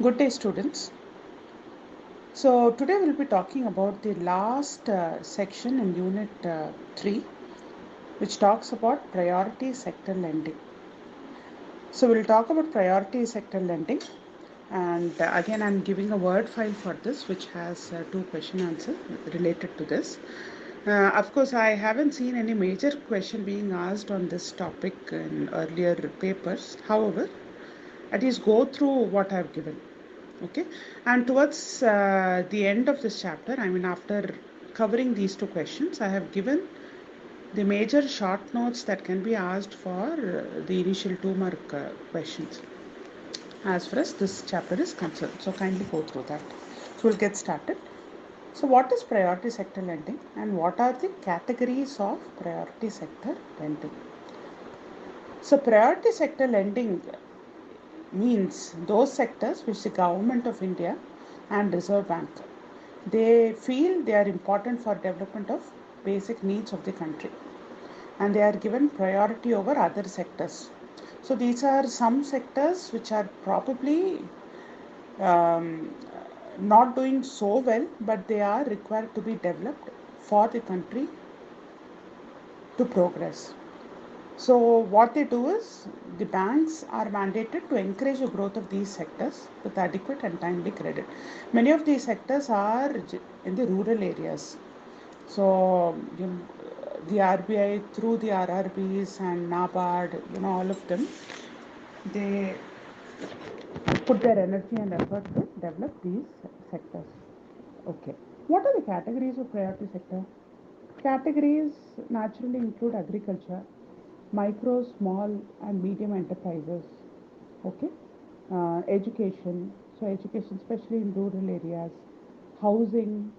Good day, students. So, today we'll be talking about the last section in Unit 3, which talks about priority sector lending. So, we'll talk about priority sector lending, and again, I'm giving a word file for this, which has two question answers related to this. Of course, I haven't seen any major question being asked on this topic in earlier papers. However, at least go through what I've given. Okay, and towards the end of this chapter, I mean, after covering these two questions, I have given the major short notes that can be asked for the initial 2 mark questions as far as this chapter is concerned. So, kindly go through that. So, we'll get started. So, what is priority sector lending and what are the categories of priority sector lending? So, priority sector lending means those sectors which the government of India and Reserve Bank they feel they are important for development of basic needs of the country and they are given priority over other sectors. So these are some sectors which are probably um, not doing so well, but they are required to be developed for the country to progress. So what they do is the banks are mandated to encourage the growth of these sectors with adequate and timely credit. Many of these sectors are in the rural areas. So the RBI through the RRBs and NABARD, all of them, they put their energy and effort to develop these sectors. Okay. What are the categories of priority sector? Categories naturally include agriculture, micro, small, and medium enterprises. Okay, education. So education, especially in rural areas, housing.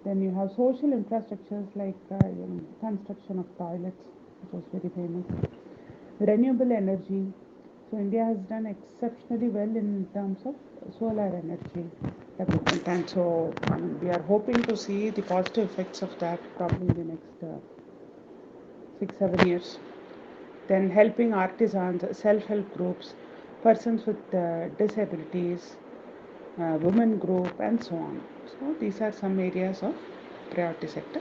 Then you have social infrastructures like construction of toilets, which was very famous. Renewable energy. So India has done exceptionally well in terms of solar energy development, and so we are hoping to see the positive effects of that probably in the next 6 7 years. Then helping artisans, self-help groups, persons with disabilities, women group, and so on. So these are some areas of priority sector.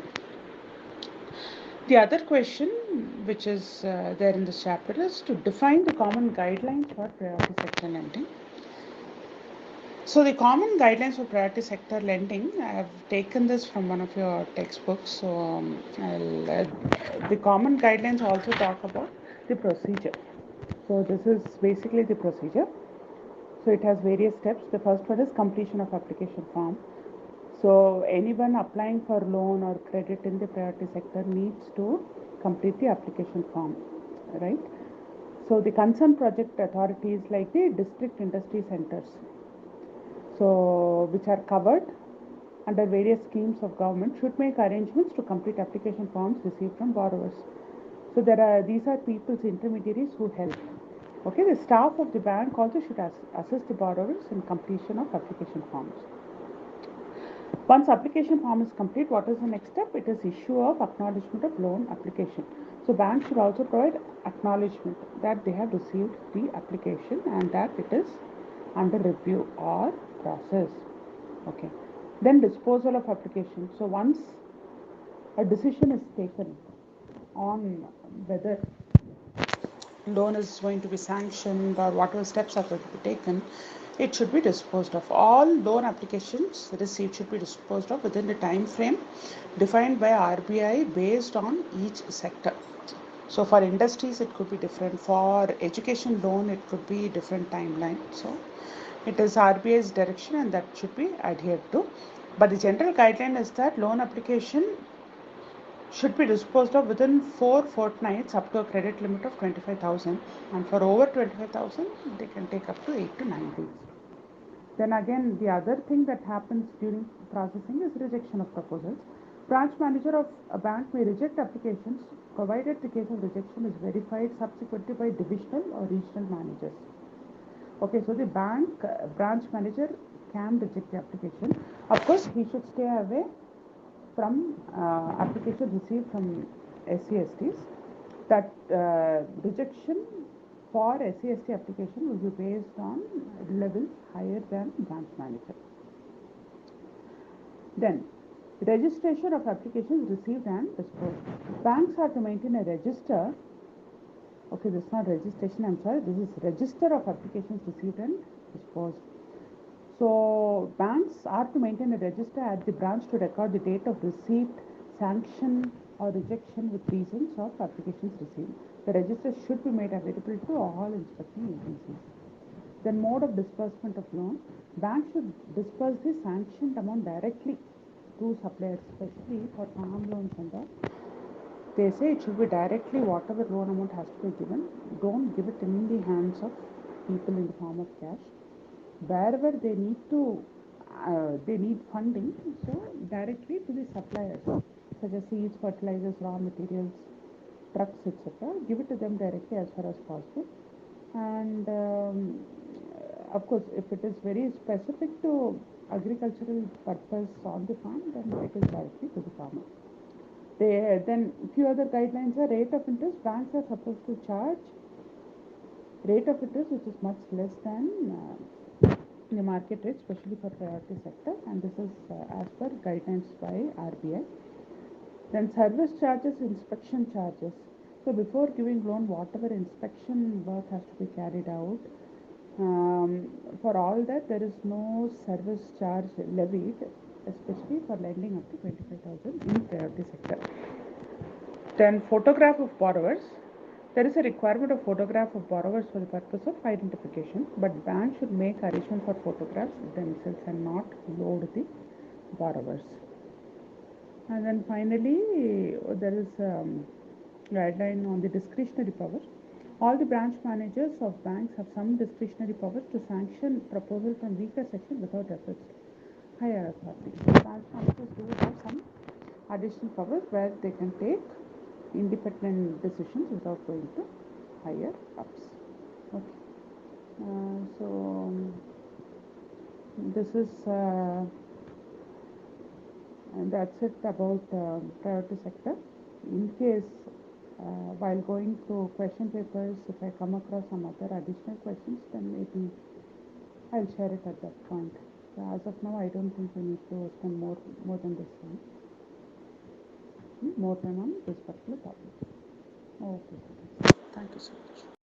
The other question which is there in this chapter is to define the common guidelines for priority sector lending. So the common guidelines for priority sector lending, I have taken this from one of your textbooks. So the common guidelines also talk about the procedure. So this is basically the procedure. So it has various steps. The first one is completion of application form. So anyone applying for loan or credit in the priority sector needs to complete the application form, right? So the concerned project authorities like the district industry centers, so which are covered under various schemes of government should make arrangements to complete application forms received from borrowers. So these are people's intermediaries who help. Okay, the staff of the bank also should assist the borrowers in completion of application forms. Once application form is complete, what is the next step? It is issue of acknowledgement of loan application. So bank should also provide acknowledgement that they have received the application and that it is under review or process. Okay. Then disposal of application. So once a decision is taken on whether loan is going to be sanctioned or whatever steps are going to be taken, it should be disposed of. All loan applications received should be disposed of within the time frame defined by RBI based on each sector. So for industries it could be different, for education loan it could be different timeline. So it is RBI's direction and that should be adhered to. But the general guideline is that loan application should be disposed of within 4 fortnights up to a credit limit of 25,000, and for over 25,000 they can take up to 8 to 9 days. Then again, the other thing that happens during processing is rejection of proposals. Branch manager of a bank may reject applications provided the case of rejection is verified subsequently by divisional or regional managers. Okay, so the branch manager can reject the application. Of course, he should stay away from application received from SC/STs. That rejection for SC/ST application will be based on levels higher than branch manager. Then, registration of applications received and disposed. Banks are to maintain a register. Okay, this is not registration, I'm sorry, this is register of applications received and disposed. So, banks are to maintain a register at the branch to record the date of receipt, sanction, or rejection with reasons of applications received. The register should be made available to all inspecting agencies. Then, mode of disbursement of loan. Bank should disperse the sanctioned amount directly to suppliers, especially for farm loans and all. They say it should be directly whatever loan amount has to be given. Don't give it in the hands of people in the form of cash. Wherever they need funding, so directly to the suppliers, such as seeds, fertilizers, raw materials, trucks, etc. Give it to them directly as far as possible. And of course, if it is very specific to agricultural purpose on the farm, then it is directly to the farmer. Then few other guidelines are rate of interest. Banks are supposed to charge rate of interest which is much less than the market rate, especially for priority sector, and this is as per guidelines by RBI. Then service charges, inspection charges. So before giving loan, whatever inspection work has to be carried out, for all that there is no service charge levied, especially for lending up to 25,000 in priority sector. Then photograph of borrowers. There is a requirement of photograph of borrowers for the purpose of identification, but bank should make arrangement for photographs themselves and not load the borrowers. And then finally, there is guideline on the discretionary power. All the branch managers of banks have some discretionary powers to sanction proposal from weaker section without reference to higher authority. Branch managers do have some additional powers where they can take independent decisions without going to higher ups. Okay. So this is and that's it about priority sector. In case while going through question papers, if I come across some other additional questions, then maybe I'll share it at that point. So as of now, I don't think we need to spend more than this time. More time on this particular topic. Okay. Thank you so much.